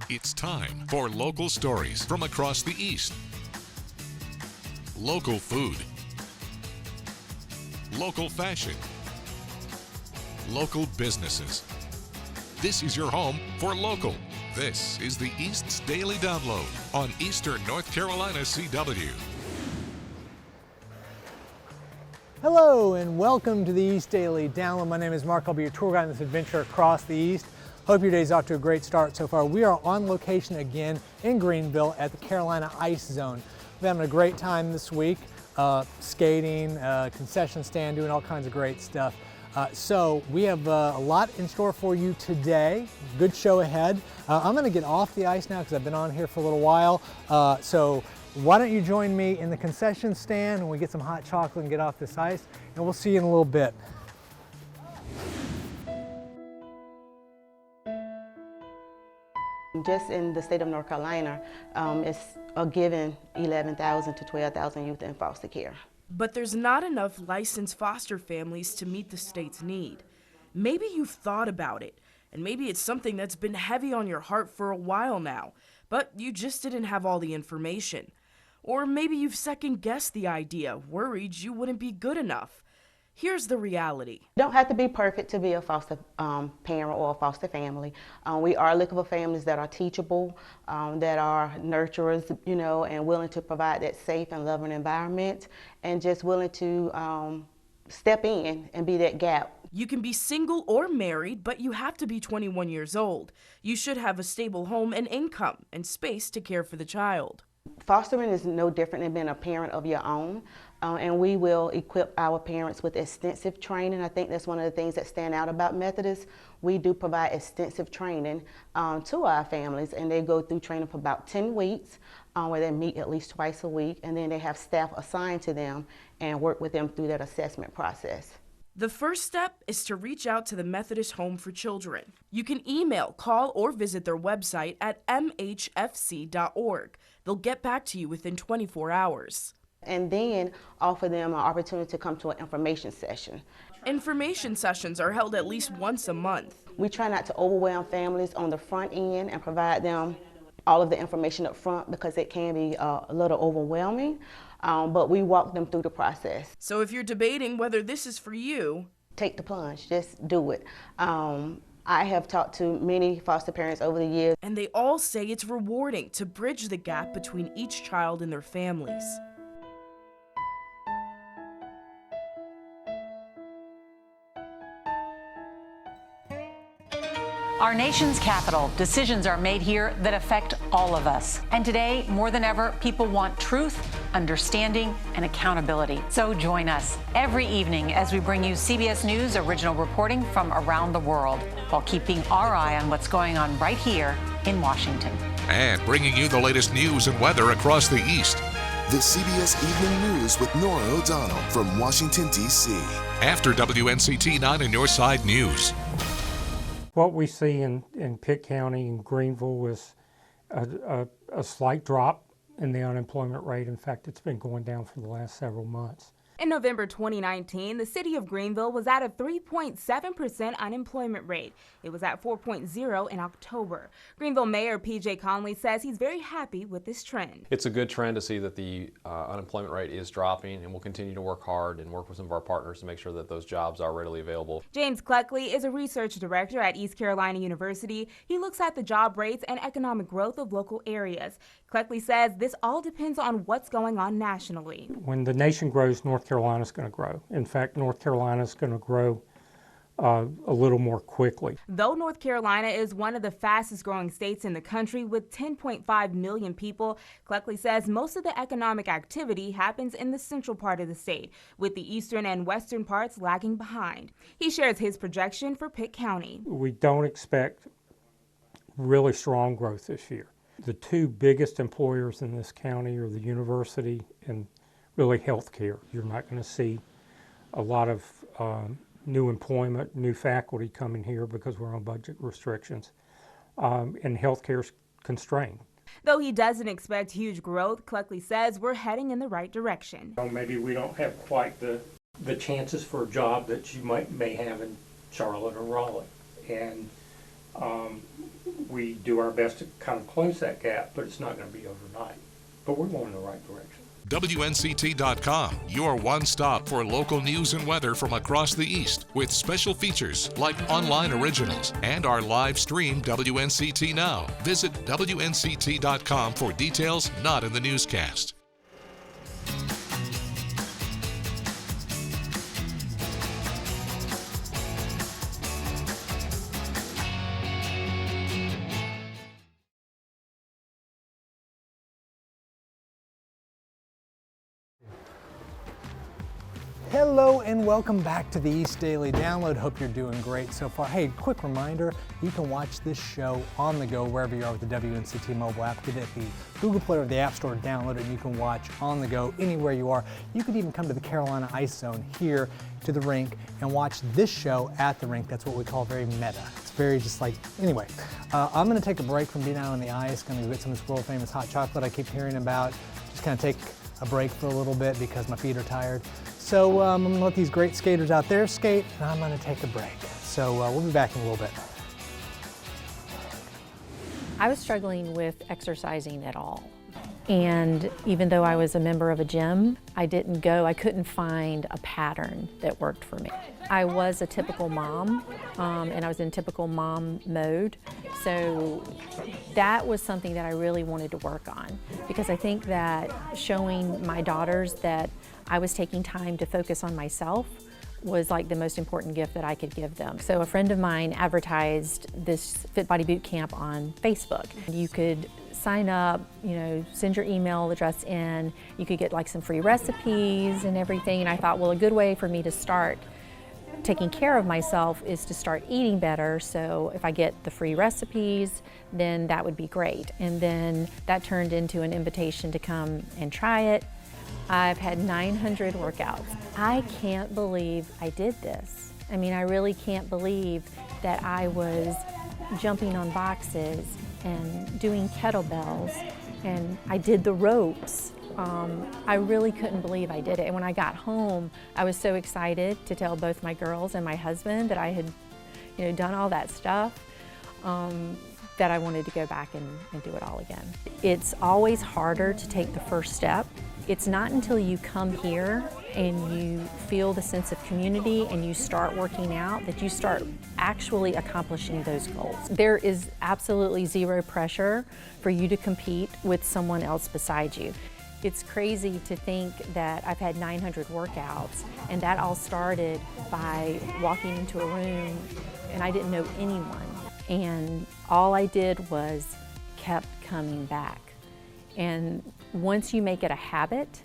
It's time for local stories from across the East. Local food. Local fashion. Local businesses. This is your home for local. This is the East's Daily Download on Eastern North Carolina CW. Hello and welcome to the East Daily Download. My name is Mark. I'll be your tour guide on this adventure across the East. Hope your day's off to a great start so far. We are on location again in Greenville at the Carolina Ice Zone. We're having a great time this week, skating, concession stand, doing all kinds of great stuff. So we have a lot in store for you today. Good show ahead. I'm going to get off the ice now because I've been on here for a little while. So why don't you join me in the concession stand and we get some hot chocolate and get off this ice, and we'll see you in a little bit. Just in the state of North Carolina, it's a given 11,000 to 12,000 youth in foster care. But there's not enough licensed foster families to meet the state's need. Maybe you've thought about it, and maybe it's something that's been heavy on your heart for a while now, but you just didn't have all the information. Or maybe you've second-guessed the idea, worried you wouldn't be good enough. Here's the reality. You don't have to be perfect to be a foster parent or a foster family. We are looking for families that are teachable, that are nurturers, and willing to provide that safe and loving environment, and just willing to step in and be that gap. You can be single or married, but you have to be 21 years old. You should have a stable home and income and space to care for the child. Fostering is no different than being a parent of your own, and we will equip our parents with extensive training. I think that's one of the things that stand out about Methodist. We do provide extensive training to our families, and they go through training for about 10 weeks where they meet at least twice a week, and then they have staff assigned to them and work with them through that assessment process. The first step is to reach out to the Methodist Home for Children. You can email, call, or visit their website at mhfc.org. They'll get back to you within 24 hours. And then offer them an opportunity to come to an information session. Information sessions are held at least once a month. We try not to overwhelm families on the front end and provide them all of the information up front because it can be a little overwhelming, but we walk them through the process. So if you're debating whether this is for you, take the plunge, just do it. I have talked to many foster parents over the years, and they all say it's rewarding to bridge the gap between each child and their families. Our nation's capital, decisions are made here that affect all of us. And today, more than ever, people want truth, understanding, and accountability. So join us every evening as we bring you CBS News original reporting from around the world, while keeping our eye on what's going on right here in Washington. And bringing you the latest news and weather across the East. The CBS Evening News with Nora O'Donnell from Washington, D.C. After WNCT-9 and Your Side News. What we see in Pitt County and Greenville is a slight drop in the unemployment rate. In fact, it's been going down for the last several months. In November 2019, the city of Greenville was at a 3.7% unemployment rate. It was at 4.0 in October. Greenville Mayor P.J. Conley says he's very happy with this trend. It's a good trend to see that the unemployment rate is dropping, and we'll continue to work hard and work with some of our partners to make sure that those jobs are readily available. James Cluckley is a research director at East Carolina University. He looks at the job rates and economic growth of local areas. Cluckley says this all depends on what's going on nationally. When the nation grows, North Carolina is going to grow. In fact, North Carolina is going to grow a little more quickly. Though North Carolina is one of the fastest growing states in the country with 10.5 million people, Cluckley says most of the economic activity happens in the central part of the state, with the eastern and western parts lagging behind. He shares his projection for Pitt County. We don't expect really strong growth this year. The two biggest employers in this county are the university and really healthcare. You're not going to see a lot of new employment, new faculty coming here because we're on budget restrictions, and healthcare's constrained. Though he doesn't expect huge growth, Cluckley says we're heading in the right direction. Maybe we don't have quite the chances for a job that you may have in Charlotte or Raleigh, and We do our best to kind of close that gap, but it's not going to be overnight. But we're going in the right direction. WNCT.com, your one stop for local news and weather from across the East, with special features like online originals and our live stream WNCT Now. Visit WNCT.com for details not in the newscast. Hello and welcome back to the East Daily Download. Hope you're doing great so far. Hey, quick reminder, you can watch this show on the go wherever you are with the WNCT mobile app. Get it at the Google Play or the App Store, download it, and you can watch on the go anywhere you are. You could even come to the Carolina Ice Zone here to the rink and watch this show at the rink. That's what we call very meta. It's very just like, anyway. I'm gonna take a break from being out on the ice, gonna go get some of this world famous hot chocolate I keep hearing about. Just kind of take a break for a little bit because my feet are tired. So I'm gonna let these great skaters out there skate, and I'm gonna take a break. So we'll be back in a little bit. I was struggling with exercising at all. And even though I was a member of a gym, I couldn't find a pattern that worked for me. I was a typical mom, and I was in typical mom mode. So that was something that I really wanted to work on, because I think that showing my daughters that I was taking time to focus on myself was like the most important gift that I could give them. So a friend of mine advertised this Fit Body Boot Camp on Facebook. You could sign up, send your email address in, you could get like some free recipes and everything. And I thought, well, a good way for me to start taking care of myself is to start eating better. So if I get the free recipes, then that would be great. And then that turned into an invitation to come and try it. I've had 900 workouts. I can't believe I did this. I mean, I really can't believe that I was jumping on boxes and doing kettlebells, and I did the ropes. I really couldn't believe I did it. And when I got home, I was so excited to tell both my girls and my husband that I had, done all that stuff, that I wanted to go back and do it all again. It's always harder to take the first step. It's not until you come here and you feel the sense of community and you start working out that you start actually accomplishing those goals. There is absolutely zero pressure for you to compete with someone else beside you. It's crazy to think that I've had 900 workouts, and that all started by walking into a room and I didn't know anyone. And all I did was kept coming back. And once you make it a habit,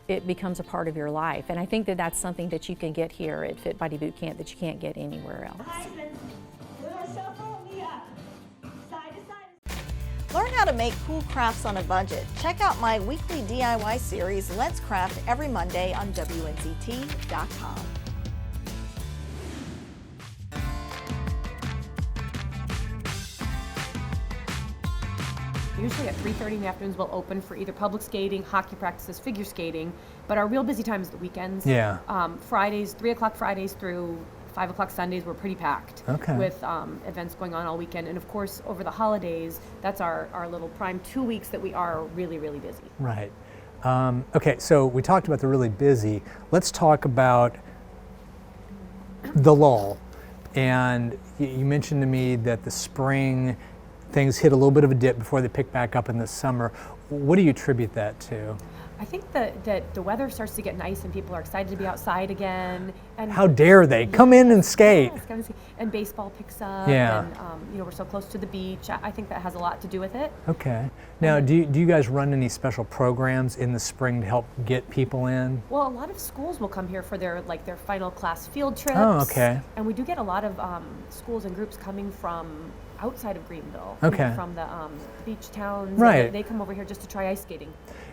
it becomes a part of your life. And I think that that's something that you can get here at Fit Body Boot Camp that you can't get anywhere else. Learn how to make cool crafts on a budget. Check out my weekly DIY series, Let's Craft, every Monday on WNCT.com. Usually at 3:30 in the afternoons we'll open for either public skating, hockey practices, figure skating, but our real busy time is the weekends. Yeah. Fridays, 3 o'clock Fridays through 5 o'clock Sundays, we're pretty packed. Okay. With events going on all weekend. And of course, over the holidays, that's our little prime 2 weeks that we are really, really busy. Right. Okay, so we talked about the really busy. Let's talk about the lull. And you mentioned to me that the spring things hit a little bit of a dip before they pick back up in the summer. What do you attribute that to? I think that the weather starts to get nice and people are excited to be outside again. And how dare they come in and skate? Yes, and baseball picks up. Yeah. And we're so close to the beach. I think that has a lot to do with it. Okay. Now, do you guys run any special programs in the spring to help get people in? Well, a lot of schools will come here for their final class field trips. Oh, okay. And we do get a lot of schools and groups coming from outside of Greenville. Okay. From the beach towns. Right. They come over here just to try ice skating.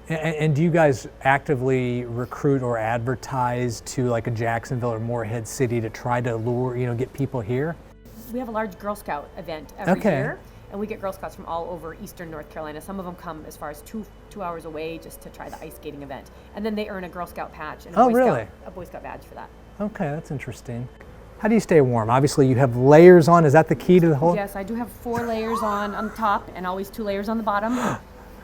And do you guys actively recruit or advertise to like a Jacksonville or Morehead City to try to lure, get people here? We have a large Girl Scout event every Okay. year, and we get Girl Scouts from all over eastern North Carolina. Some of them come as far as two hours away just to try the ice skating event, and then they earn a Girl Scout patch and a Boy Scout badge for that. Okay, that's interesting. How do you stay warm? Obviously you have layers on. Is that the key to the whole? Yes, I do have 4 layers on top and always 2 layers on the bottom.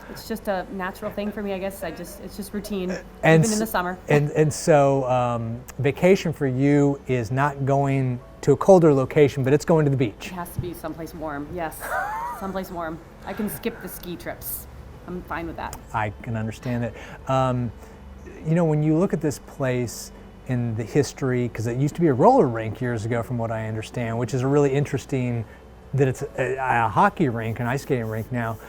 It's just a natural thing for me, I guess. It's just routine, And even in the summer. And so vacation for you is not going to a colder location, but it's going to the beach. It has to be someplace warm, yes, someplace warm. I can skip the ski trips. I'm fine with that. I can understand it. You know, when you look at this place in the history, because it used to be a roller rink years ago from what I understand, which is a really interesting, that it's a hockey rink, an ice skating rink now.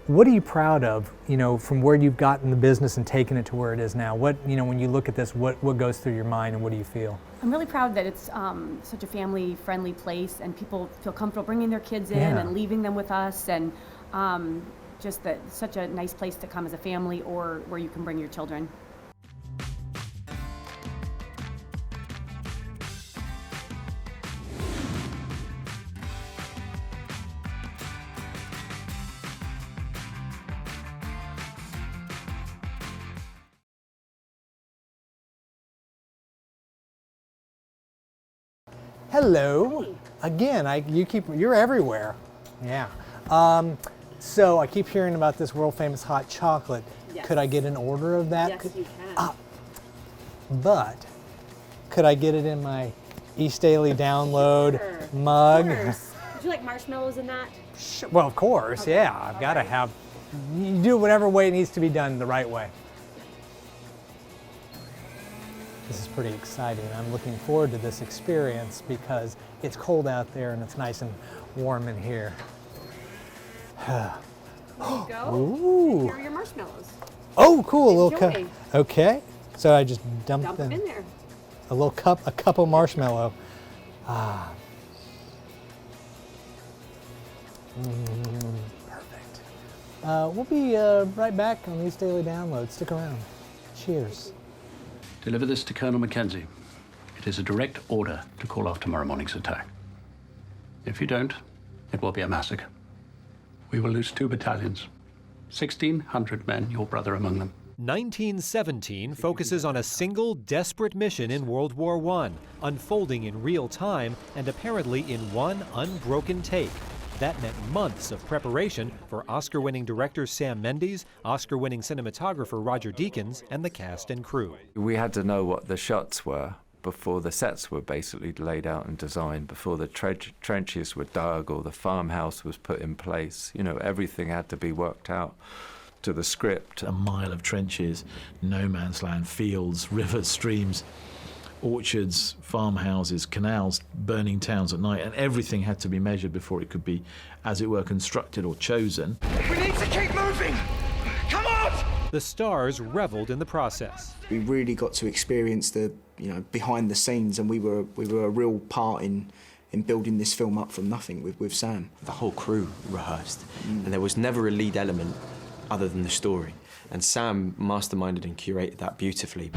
What are you proud of, you know, from where you've gotten the business and taken it to where it is now? What, you know, when you look at this, what goes through your mind and what do you feel? I'm really proud that it's such a family-friendly place and people feel comfortable bringing their kids in Yeah. and leaving them with us, and just that it's such a nice place to come as a family or where you can bring your children. Hello. Again, you're everywhere. Yeah. So I keep hearing about this world famous hot chocolate. Yes. Could I get an order of that? Yes, you can. But could I get it in my East Daily Download mug? Of course. Would you like marshmallows in that? Well, of course, Okay. yeah. I've got to have, you do it whatever way it needs to be done the right way. This is pretty exciting. I'm looking forward to this experience because it's cold out there and it's nice and warm in here. There you go. Ooh. Here are your marshmallows. Oh, cool. A little cup. Enjoy. Okay. So I just dump Dump them in there. a little cup, a cup of marshmallow. Ah. Perfect. We'll be right back on the East Daily Download. Stick around. Cheers. Deliver this to Colonel Mackenzie. It is a direct order to call off tomorrow morning's attack. If you don't, it will be a massacre. We will lose 2 battalions, 1,600 men, your brother among them. 1917 focuses on a single desperate mission in World War I, unfolding in real time and apparently in one unbroken take. That meant months of preparation for Oscar-winning director Sam Mendes, Oscar-winning cinematographer Roger Deakins, and the cast and crew. We had to know what the shots were before the sets were basically laid out and designed, before the trenches were dug or the farmhouse was put in place. You know, everything had to be worked out to the script. A mile of trenches, no man's land, fields, rivers, streams, orchards, farmhouses, canals, burning towns at night, and everything had to be measured before it could be, as it were, constructed or chosen. We need to keep moving! Come on! The stars reveled in the process. We really got to experience the, behind the scenes, and we were a real part in building this film up from nothing with Sam. The whole crew rehearsed, and there was never a lead element other than the story. And Sam masterminded and curated that beautifully.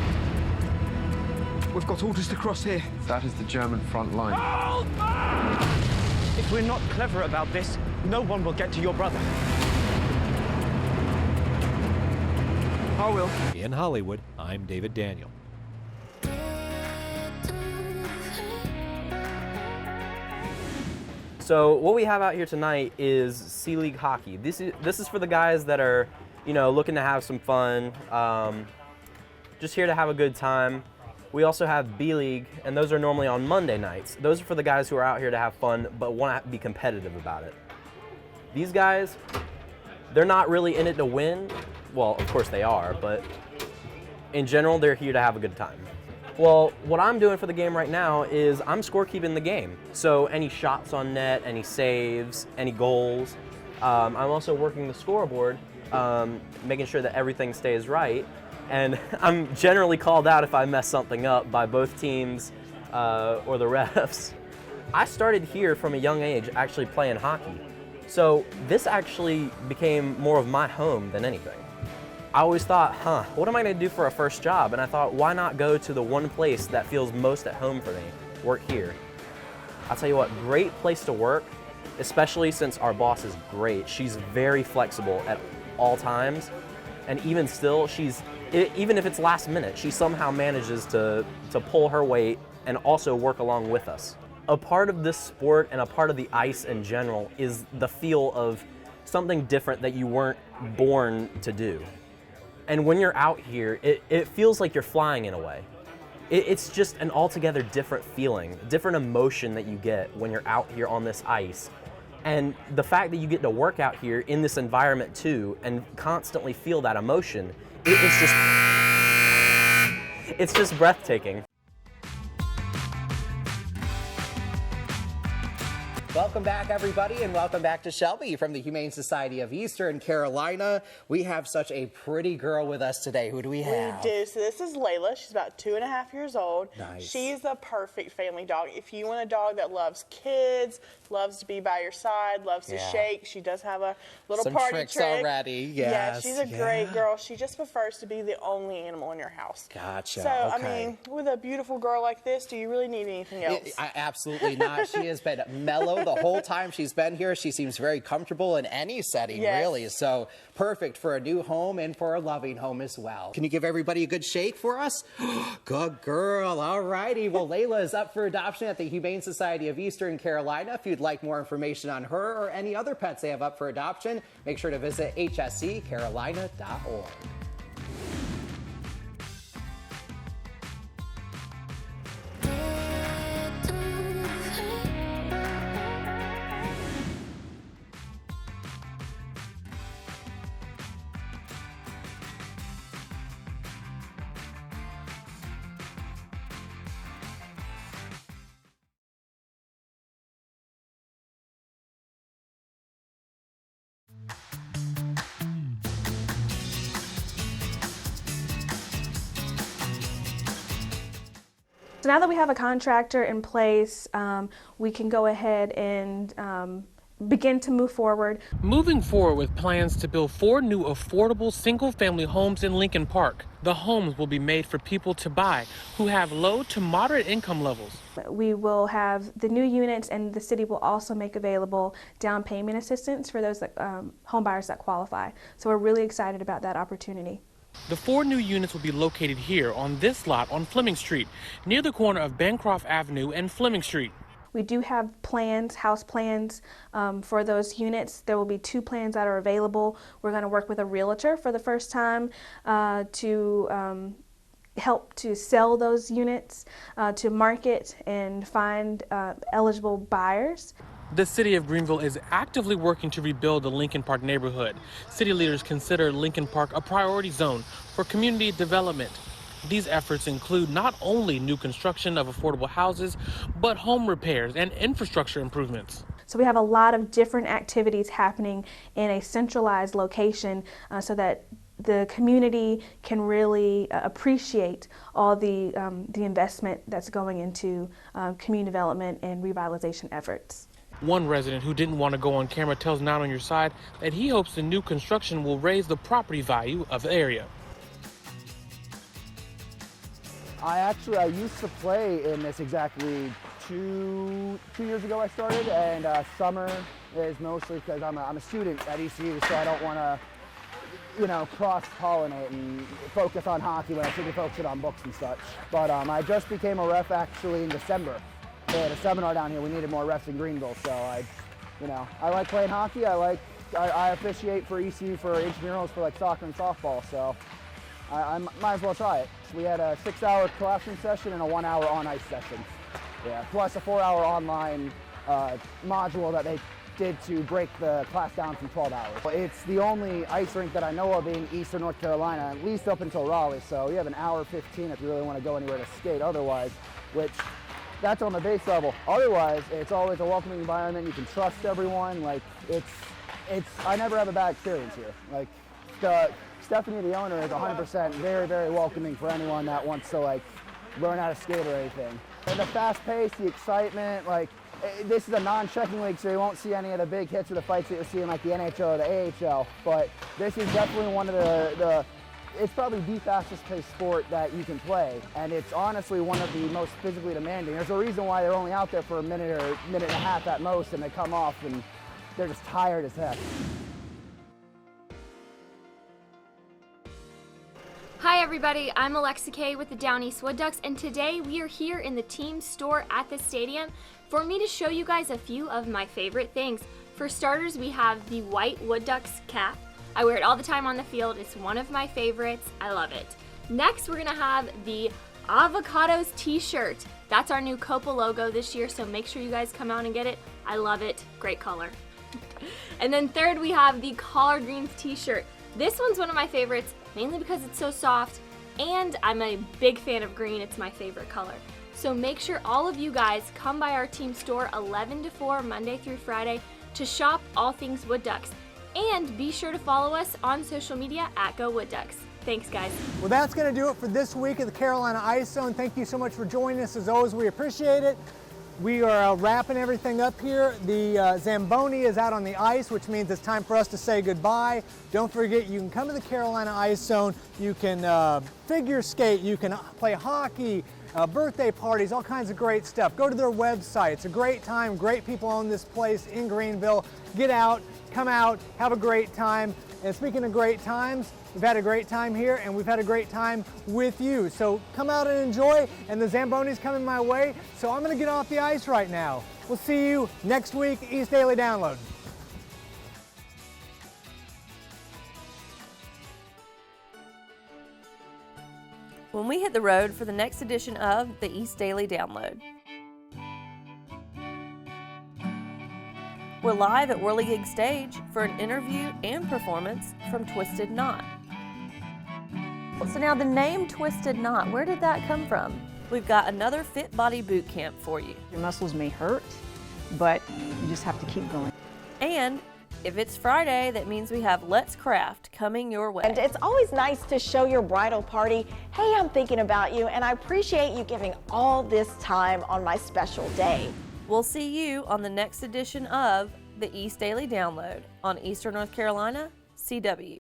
We've got orders to cross here. That is the German front line. Hold back! If we're not clever about this, no one will get to your brother. I will. In Hollywood, I'm David Daniel. So what we have out here tonight is C League hockey. This is for the guys that are, looking to have some fun, just here to have a good time. We also have B League, and those are normally on Monday nights. Those are for the guys who are out here to have fun but want to be competitive about it. These guys, they're not really in it to win. Well, of course they are, but in general, they're here to have a good time. Well, what I'm doing for the game right now is I'm scorekeeping the game. So any shots on net, any saves, any goals. I'm also working the scoreboard, making sure that everything stays right. And I'm generally called out if I mess something up by both teams or the refs. I started here from a young age actually playing hockey. So this actually became more of my home than anything. I always thought, what am I gonna do for a first job? And I thought, why not go to the one place that feels most at home for me, work here. I'll tell you what, great place to work, especially since our boss is great. She's very flexible at all times. And even still, even if it's last minute, she somehow manages to pull her weight and also work along with us. A part of this sport and a part of the ice in general is the feel of something different that you weren't born to do. And when you're out here, it feels like you're flying in a way. It's just an altogether different feeling, different emotion that you get when you're out here on this ice. And the fact that you get to work out here in this environment too and constantly feel that emotion, it's just breathtaking. Welcome back, everybody, and welcome back to Shelby from the Humane Society of Eastern Carolina. We have such a pretty girl with us today. Who do we have? We do. So this is Layla. She's about 2.5 years old. Nice. She's the perfect family dog. If you want a dog that loves kids, loves to be by your side, loves to shake, she does have a little Some party tricks trick already. Yes. Yeah, she's a great girl. She just prefers to be the only animal in your house. Gotcha. So, okay. I mean, with a beautiful girl like this, do you really need anything else? Absolutely not. She has been mellow the whole time she's been here. She seems very comfortable in any setting, really. So perfect for a new home and for a loving home as well. Can you give everybody a good shake for us? Good girl. All righty. Well, Layla is up for adoption at the Humane Society of Eastern Carolina. If you'd like more information on her or any other pets they have up for adoption, make sure to visit hsccarolina.org. So now that we have a contractor in place, we can go ahead and begin to move forward. Moving forward with plans to build 4 new affordable single-family homes in Lincoln Park. The homes will be made for people to buy who have low to moderate income levels. We will have the new units, and the city will also make available down payment assistance for those that, home buyers that qualify. So we're really excited about that opportunity. The 4 new units will be located here on this lot on Fleming Street, near the corner of Bancroft Avenue and Fleming Street. We do have plans, house plans for those units. There will be 2 plans that are available. We're going to work with a realtor for the first time to help to sell those units, to market and find eligible buyers. The city of Greenville is actively working to rebuild the Lincoln Park neighborhood. City leaders consider Lincoln Park a priority zone for community development. These efforts include not only new construction of affordable houses, but home repairs and infrastructure improvements. So we have a lot of different activities happening in a centralized location so that the community can really appreciate all the investment that's going into community development and revitalization efforts. One resident who didn't want to go on camera tells Not on Your Side that he hopes the new construction will raise the property value of the area. I used to play in this exactly two years ago I started, and summer is mostly because I'm a student at ECU, so I don't want to, cross-pollinate and focus on hockey when I should be focusing on books and such. But I just became a ref actually in December. They had a seminar down here. We needed more refs in Greenville, so I like playing hockey. I officiate for ECU for intramurals for like soccer and softball, so I might as well try it. We had a 6-hour classroom session and a 1-hour on-ice session. Yeah, plus a 4-hour online module that they did to break the class down from 12 hours. It's the only ice rink that I know of in Eastern North Carolina, at least up until Raleigh, so you have an hour 15 if you really want to go anywhere to skate otherwise, which that's on the base level. Otherwise, it's always a welcoming environment. You can trust everyone. I never have a bad experience here. Stephanie, the owner, is 100% very, very welcoming for anyone that wants to learn how to skate or anything. And the fast pace, the excitement, this is a non-checking league, so you won't see any of the big hits or the fights that you'll see in the NHL or the AHL. But this is definitely one of it's probably the fastest paced sport that you can play, and it's honestly one of the most physically demanding. There's a reason why they're only out there for a minute or minute and a half at most, and they come off and they're just tired as heck. Hi everybody, I'm Alexa Kay with the Down East Wood Ducks, and today we are here in the team store at the stadium for me to show you guys a few of my favorite things. For starters, we have the white Wood Ducks cap. I wear it all the time on the field. It's one of my favorites. I love it. Next, we're gonna have the Avocados t-shirt. That's our new Copa logo this year, so make sure you guys come out and get it. I love it. Great color. And then third, we have the collard greens t-shirt. This one's one of my favorites, mainly because it's so soft, and I'm a big fan of green. It's my favorite color. So make sure all of you guys come by our team store 11 to 4 Monday through Friday to shop all things Wood Ducks. And be sure to follow us on social media at Go Wood Ducks. Thanks, guys. Well, that's going to do it for this week at the Carolina Ice Zone. Thank you so much for joining us. As always, we appreciate it. We are wrapping everything up here. The Zamboni is out on the ice, which means it's time for us to say goodbye. Don't forget, you can come to the Carolina Ice Zone. You can figure skate. You can play hockey, birthday parties, all kinds of great stuff. Go to their website. It's a great time. Great people own this place in Greenville. Get out, come out, have a great time. And speaking of great times, we've had a great time here and we've had a great time with you. So come out and enjoy, and the Zamboni's coming my way, so I'm gonna get off the ice right now. We'll see you next week, East Daily Download. When we hit the road for the next edition of the East Daily Download. We're live at Whirligig Stage for an interview and performance from Twisted Knot. So now the name Twisted Knot, where did that come from? We've got another Fit Body Boot Camp for you. Your muscles may hurt, but you just have to keep going. And if it's Friday, that means we have Let's Craft coming your way. And it's always nice to show your bridal party, hey, I'm thinking about you, and I appreciate you giving all this time on my special day. We'll see you on the next edition of the East Daily Download on Eastern North Carolina, CW.